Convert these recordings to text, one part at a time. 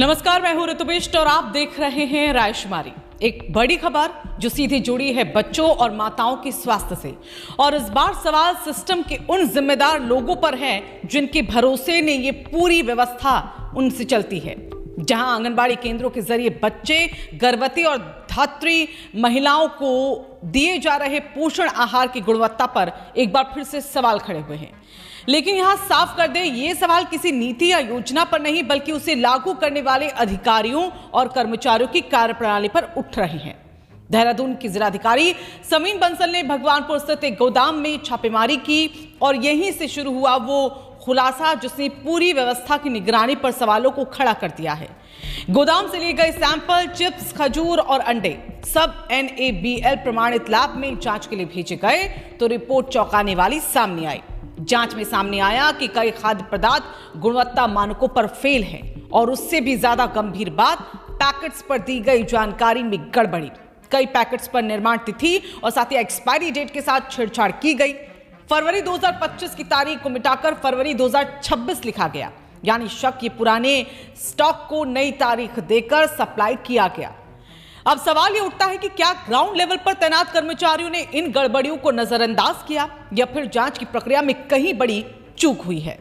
नमस्कार, मैं हूं ऋतुबिष्ट और आप देख रहे हैं रायशुमारी। एक बड़ी खबर जो सीधे जुड़ी है बच्चों और माताओं के स्वास्थ्य से, और इस बार सवाल सिस्टम के उन जिम्मेदार लोगों पर है जिनके भरोसे ने ये पूरी व्यवस्था उनसे चलती है। जहां आंगनबाड़ी केंद्रों के जरिए बच्चे, गर्भवती और धात्री महिलाओं को दिए जा रहे पोषण आहार की गुणवत्ता पर एक बार फिर से सवाल खड़े हुए हैं। लेकिन यहां साफ कर दें, ये सवाल किसी नीति या योजना पर नहीं, बल्कि उसे लागू करने वाले अधिकारियों और कर्मचारियों की कार्यप्रणाली पर उठ रहे हैं। देहरादून की जिलाधिकारी समीन बंसल ने भगवानपुर स्थित एक गोदाम में छापेमारी की और यहीं से शुरू हुआ वो खुलासा जिसने पूरी व्यवस्था की निगरानी पर सवालों को खड़ा कर दिया है। गोदाम से लिए गए सैंपल, चिप्स, खजूर और अंडे सब NABL प्रमाणित लैब में जांच के लिए भेजे गए तो रिपोर्ट चौंकाने वाली सामने आई। जांच में सामने आया कि कई खाद्य पदार्थ गुणवत्ता मानकों पर फेल हैं और उससे भी ज्यादा गंभीर बात, पैकेट्स पर दी गई जानकारी में गड़बड़ी। कई पैकेट्स पर निर्माण तिथि और साथ ही एक्सपायरी डेट के साथ छेड़छाड़ की गई। फरवरी 2025 की तारीख को मिटाकर फरवरी 2026 लिखा गया, यानी शक ये पुराने स्टॉक को नई तारीख देकर सप्लाई किया गया। अब सवाल ये उठता है कि क्या ग्राउंड लेवल पर तैनात कर्मचारियों ने इन गड़बड़ियों को नजरअंदाज किया या फिर जांच की प्रक्रिया में कहीं बड़ी चूक हुई है।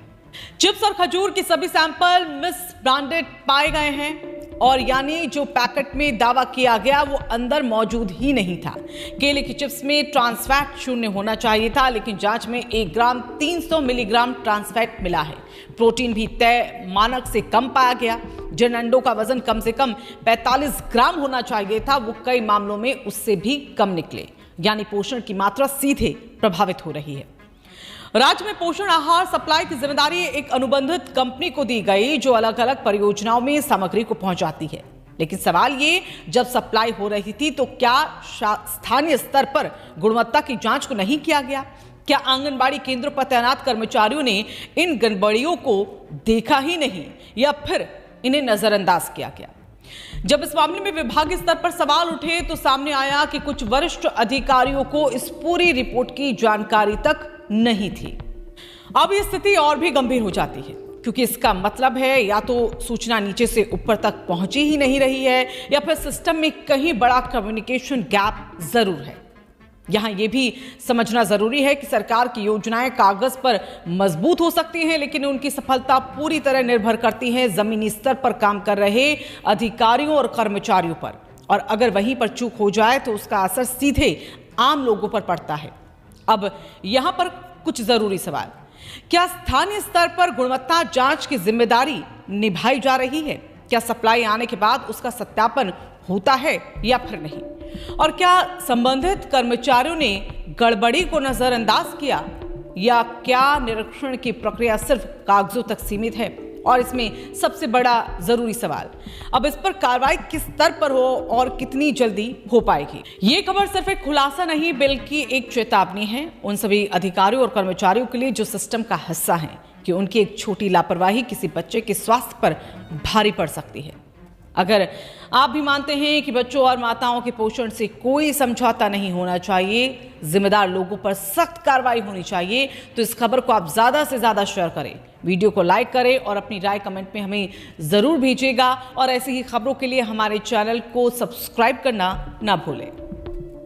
चिप्स और खजूर की सभी सैंपल मिस ब्रांडेड पाए गए हैं, और यानी जो पैकेट में दावा किया गया वो अंदर मौजूद ही नहीं था। केले की चिप्स में ट्रांसफैट 0 होना चाहिए था, लेकिन जांच में 1 ग्राम 300 मिलीग्राम ट्रांसफैट मिला है। प्रोटीन भी तय मानक से कम पाया गया। जिन अंडों का वजन कम से कम 45 ग्राम होना चाहिए था वो कई मामलों में उससे भी कम निकले, यानी पोषण की मात्रा सीधे प्रभावित हो रही है। राज्य में पोषण आहार सप्लाई की जिम्मेदारी एक अनुबंधित कंपनी को दी गई जो अलग अलग परियोजनाओं में सामग्री को पहुंचाती है। लेकिन सवाल ये, जब सप्लाई हो रही थी तो क्या स्थानीय स्तर पर गुणवत्ता की जांच को नहीं किया गया? क्या आंगनबाड़ी केंद्रों पर तैनात कर्मचारियों ने इन गड़बड़ियों को देखा ही नहीं या फिर इन्हें नजरअंदाज किया गया? जब इस मामले में विभागीय स्तर पर सवाल उठे तो सामने आया कि कुछ वरिष्ठ अधिकारियों को इस पूरी रिपोर्ट की जानकारी तक नहीं थी। अब ये स्थिति और भी गंभीर हो जाती है, क्योंकि इसका मतलब है या तो सूचना नीचे से ऊपर तक पहुंची ही नहीं रही है या फिर सिस्टम में कहीं बड़ा कम्युनिकेशन गैप जरूर है। यहां यह भी समझना जरूरी है कि सरकार की योजनाएं कागज पर मजबूत हो सकती हैं, लेकिन उनकी सफलता पूरी तरह निर्भर करती है जमीनी स्तर पर काम कर रहे अधिकारियों और कर्मचारियों पर, और अगर वहीं पर चूक हो जाए तो उसका असर सीधे आम लोगों पर पड़ता है। अब यहां पर कुछ जरूरी सवाल, क्या स्थानीय स्तर पर गुणवत्ता जांच की जिम्मेदारी निभाई जा रही है? क्या सप्लाई आने के बाद उसका सत्यापन होता है या फिर नहीं? और क्या संबंधित कर्मचारियों ने गड़बड़ी को नजरअंदाज किया, या क्या निरीक्षण की प्रक्रिया सिर्फ कागजों तक सीमित है? और इसमें सबसे बड़ा जरूरी सवाल, अब इस पर कार्रवाई किस स्तर पर हो और कितनी जल्दी हो पाएगी? ये खबर सिर्फ एक खुलासा नहीं बल्कि एक चेतावनी है उन सभी अधिकारियों और कर्मचारियों के लिए जो सिस्टम का हिस्सा हैं, कि उनकी एक छोटी लापरवाही किसी बच्चे के स्वास्थ्य पर भारी पड़ सकती है। अगर आप भी मानते हैं कि बच्चों और माताओं के पोषण से कोई समझौता नहीं होना चाहिए, जिम्मेदार लोगों पर सख्त कार्रवाई होनी चाहिए, तो इस खबर को आप ज्यादा से ज्यादा शेयर करें, वीडियो को लाइक करें और अपनी राय कमेंट में हमें जरूर भेजिएगा। और ऐसी ही खबरों के लिए हमारे चैनल को सब्सक्राइब करना ना भूलें।